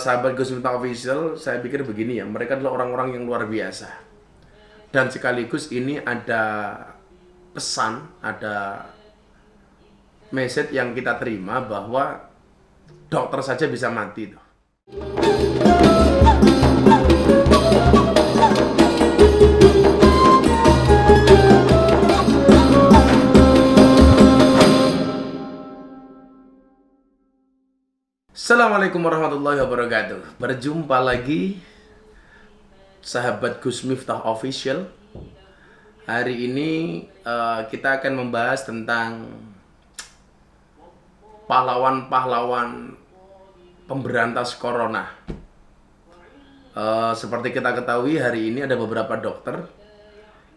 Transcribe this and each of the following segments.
Sahabat Gus Miftah Official, saya pikir begini ya, mereka adalah orang-orang yang luar biasa. Dan sekaligus ini ada pesan, ada message yang kita terima bahwa dokter saja bisa mati tuh. Assalamualaikum warahmatullahi wabarakatuh. Berjumpa lagi sahabat Gus Miftah Official. Hari ini kita akan membahas tentang pahlawan-pahlawan pemberantas corona. Seperti kita ketahui, hari ini ada beberapa dokter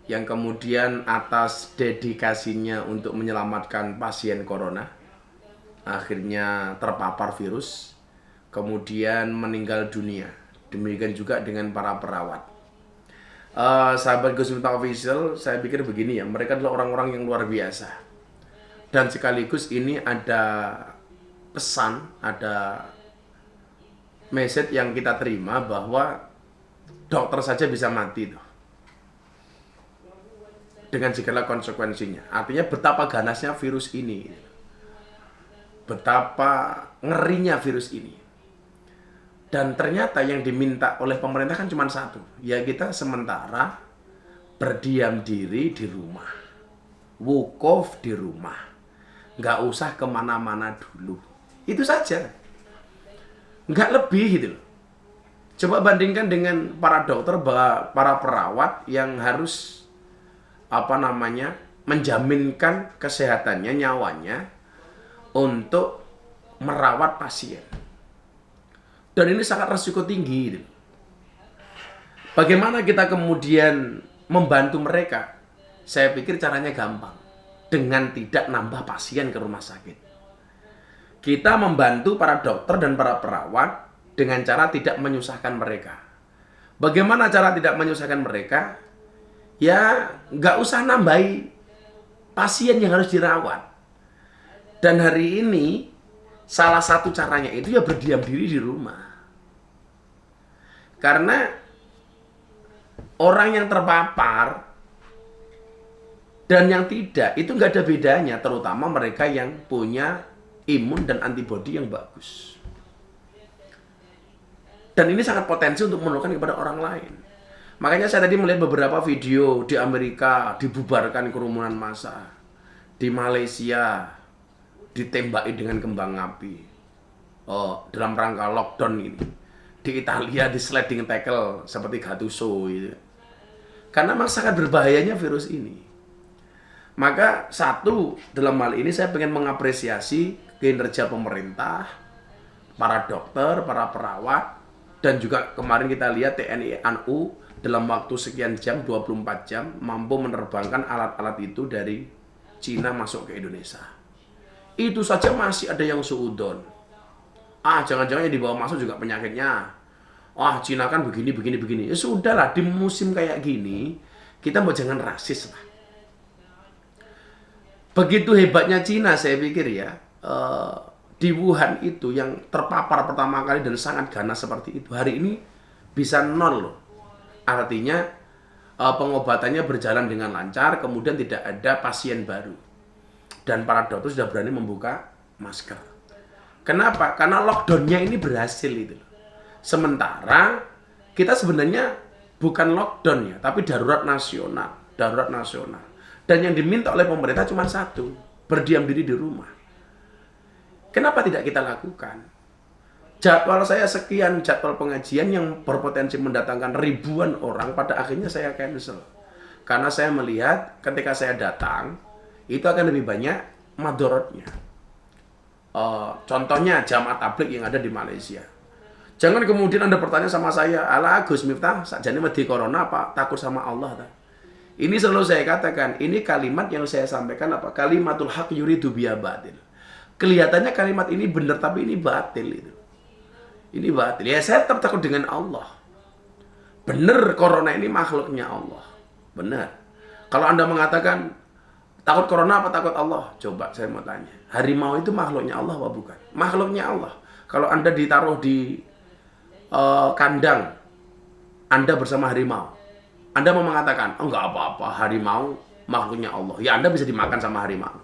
yang kemudian atas dedikasinya untuk menyelamatkan pasien corona akhirnya terpapar virus, kemudian meninggal dunia. Demikian juga dengan para perawat. Sahabat Gus Miftah Official, saya pikir begini ya, mereka adalah orang-orang yang luar biasa. Dan sekaligus ini ada pesan, ada message yang kita terima bahwa dokter saja bisa mati tuh, dengan segala konsekuensinya. Artinya betapa ganasnya virus ini, betapa ngerinya virus ini. Dan ternyata yang diminta oleh pemerintah kan cuma satu, ya kita sementara berdiam diri di rumah, wukuf di rumah, nggak usah kemana-mana dulu, itu saja, nggak lebih gitu loh. Coba bandingkan dengan para dokter, para perawat yang harus menjaminkan kesehatannya, nyawanya untuk merawat pasien. Dan ini sangat resiko tinggi. Bagaimana kita kemudian membantu mereka? Saya pikir caranya gampang, dengan tidak nambah pasien ke rumah sakit. Kita membantu para dokter dan para perawat dengan cara tidak menyusahkan mereka. Bagaimana cara tidak menyusahkan mereka? Ya nggak usah nambahi pasien yang harus dirawat. Dan hari ini salah satu caranya itu ya berdiam diri di rumah. Karena orang yang terpapar dan yang tidak itu nggak ada bedanya, terutama mereka yang punya imun dan antibodi yang bagus. Dan ini sangat potensi untuk menularkan kepada orang lain. Makanya saya tadi melihat beberapa video di Amerika dibubarkan kerumunan massa, di Malaysia ditembaki dengan kembang api dalam rangka lockdown ini, di Italia di sliding tackle seperti Gattuso gitu. Karena memang sangat berbahayanya virus ini. Maka satu, dalam hal ini saya ingin mengapresiasi kinerja pemerintah, para dokter, para perawat, dan juga kemarin kita lihat TNI ANU dalam waktu sekian jam, 24 jam mampu menerbangkan alat-alat itu dari Cina masuk ke Indonesia. Itu saja masih ada yang suudon. Jangan-jangan yang dibawa masuk juga penyakitnya. Cina kan begini. Ya sudahlah, di musim kayak gini kita mau jangan rasis lah. Begitu hebatnya Cina, saya pikir ya, di Wuhan itu yang terpapar pertama kali dan sangat ganas seperti itu, hari ini bisa nol loh. Artinya pengobatannya berjalan dengan lancar, kemudian tidak ada pasien baru. Dan para dokter sudah berani membuka masker. Kenapa? Karena lockdownnya ini berhasil itu. Sementara kita sebenarnya bukan lockdown ya, tapi darurat nasional. Dan yang diminta oleh pemerintah cuma satu, berdiam diri di rumah. Kenapa tidak kita lakukan? Jadwal saya sekian, jadwal pengajian yang berpotensi mendatangkan ribuan orang, pada akhirnya saya cancel. Karena saya melihat ketika saya datang, itu akan lebih banyak madorotnya. Contohnya jamaah tabligh yang ada di Malaysia. Jangan kemudian Anda bertanya sama saya, ala Gus Miftah, sakjane wedi corona apa takut sama Allah? Ini selalu saya katakan, ini kalimat yang saya sampaikan apa? Kalimatul haq yuridu biha batil. Kelihatannya kalimat ini benar tapi ini batil itu. Ini batil. Ya saya tetap takut dengan Allah. Benar corona ini makhluknya Allah. Benar. Kalau Anda mengatakan takut corona apa takut Allah? Coba saya mau tanya. Harimau itu makhluknya Allah apa bukan? Makhluknya Allah. Kalau Anda ditaruh di kandang Anda bersama harimau. Anda mau mengatakan, oh enggak apa-apa, harimau makhluknya Allah. Ya Anda bisa dimakan sama harimau.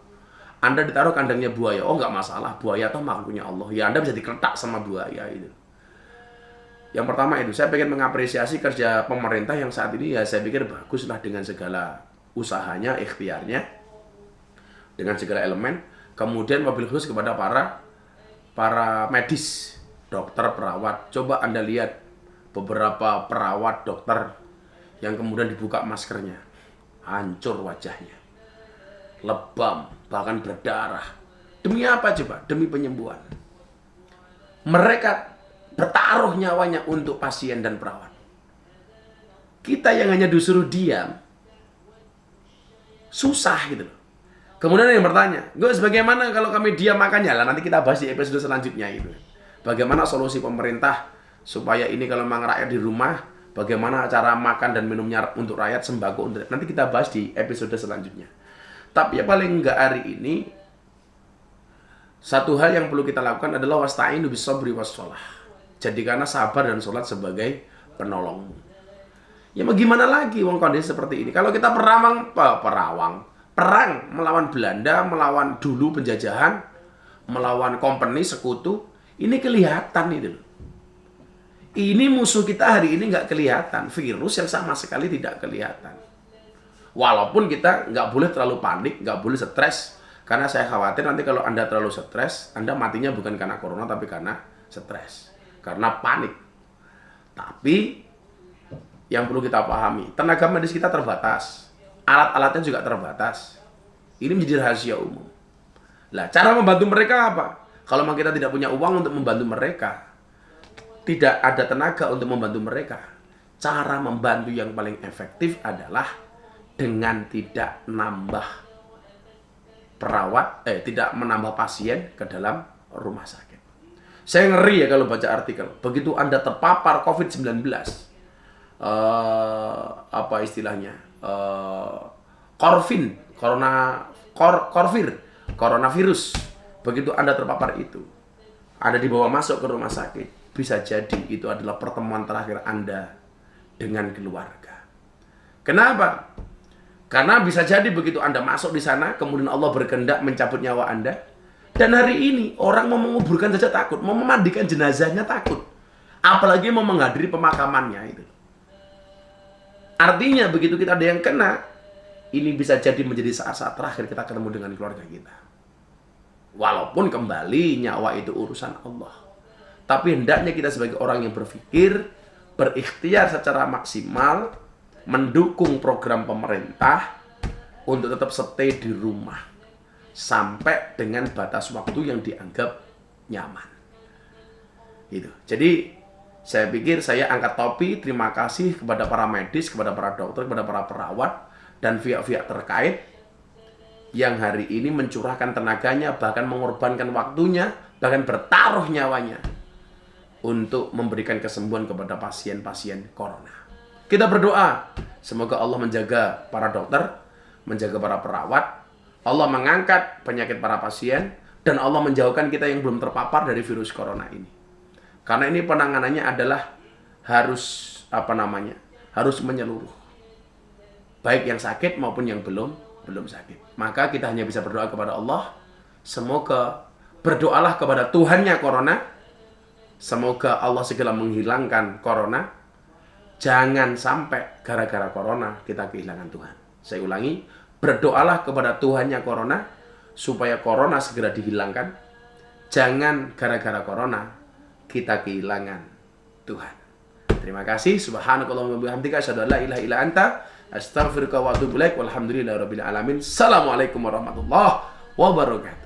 Anda ditaruh kandangnya buaya, oh enggak masalah, buaya atau makhluknya Allah. Ya Anda bisa dikeletak sama buaya itu. Yang pertama itu, saya pengen mengapresiasi kerja pemerintah yang saat ini ya saya pikir baguslah dengan segala usahanya, ikhtiarnya, dengan segala elemen. Kemudian mobil khusus kepada para medis, dokter, perawat. Coba Anda lihat beberapa perawat, dokter yang kemudian dibuka maskernya, hancur wajahnya, lebam, bahkan berdarah. Demi apa coba? Demi penyembuhan. Mereka bertaruh nyawanya untuk pasien dan perawat. Kita yang hanya disuruh diam, susah gitu loh. Kemudian yang bertanya, Gus, bagaimana kalau kami diam makannya? Lah nanti kita bahas di episode selanjutnya itu. Bagaimana solusi pemerintah supaya ini kalau memang rakyat di rumah, bagaimana cara makan dan minumnya untuk rakyat, sembako untuk nanti kita bahas di episode selanjutnya. Tapi ya paling enggak hari ini satu hal yang perlu kita lakukan adalah wasta'inu bis-sabri was-shalah. Jadikanlah sabar dan sholat sebagai penolongmu. Ya mau gimana lagi wong kondisi seperti ini. Kalau kita perang melawan Belanda, melawan dulu penjajahan, melawan company, sekutu, ini kelihatan itu. Ini musuh kita hari ini nggak kelihatan. Virus yang sama sekali tidak kelihatan. Walaupun kita nggak boleh terlalu panik, nggak boleh stres. Karena saya khawatir nanti kalau Anda terlalu stres, Anda matinya bukan karena corona, tapi karena stres. Karena panik. Tapi yang perlu kita pahami, tenaga medis kita terbatas. Alat-alatnya juga terbatas. Ini menjadi rahasia umum. Lah, cara membantu mereka apa? Kalau memang kita tidak punya uang untuk membantu mereka, tidak ada tenaga untuk membantu mereka, cara membantu yang paling efektif adalah dengan tidak nambah tidak menambah pasien ke dalam rumah sakit. Saya ngeri ya kalau baca artikel. Begitu Anda terpapar COVID-19, apa istilahnya? Coronavirus. Begitu Anda terpapar itu, Anda dibawa masuk ke rumah sakit, bisa jadi itu adalah pertemuan terakhir Anda dengan keluarga. Kenapa? Karena bisa jadi begitu Anda masuk di sana, kemudian Allah berkehendak mencabut nyawa Anda. Dan hari ini orang mau menguburkan saja takut, mau memandikan jenazahnya takut. Apalagi mau menghadiri pemakamannya itu. Artinya begitu kita ada yang kena, ini bisa jadi menjadi saat-saat terakhir kita ketemu dengan keluarga kita. Walaupun kembali nyawa itu urusan Allah. Tapi hendaknya kita sebagai orang yang berpikir, berikhtiar secara maksimal, mendukung program pemerintah untuk tetap stay di rumah. Sampai dengan batas waktu yang dianggap nyaman. Gitu. Jadi, saya pikir saya angkat topi, terima kasih kepada para medis, kepada para dokter, kepada para perawat, dan pihak-pihak terkait yang hari ini mencurahkan tenaganya, bahkan mengorbankan waktunya, bahkan bertaruh nyawanya untuk memberikan kesembuhan kepada pasien-pasien corona. Kita berdoa, semoga Allah menjaga para dokter, menjaga para perawat, Allah mengangkat penyakit para pasien, dan Allah menjauhkan kita yang belum terpapar dari virus corona ini. Karena ini penanganannya adalah harus harus menyeluruh. Baik yang sakit maupun yang belum sakit. Maka kita hanya bisa berdoa kepada Allah. Semoga berdoalah kepada Tuhannya corona. Semoga Allah segera menghilangkan corona. Jangan sampai gara-gara corona kita kehilangan Tuhan. Saya ulangi, berdoalah kepada Tuhannya corona supaya corona segera dihilangkan. Jangan gara-gara corona kita kehilangan Tuhan. Terima kasih. Subhanakallahumma wa bihamdika asyhadu an la ilaha illa anta astaghfiruka wa atubu ilaik. Walhamdulillahirabbil alamin. Assalamualaikum warahmatullahi wabarakatuh.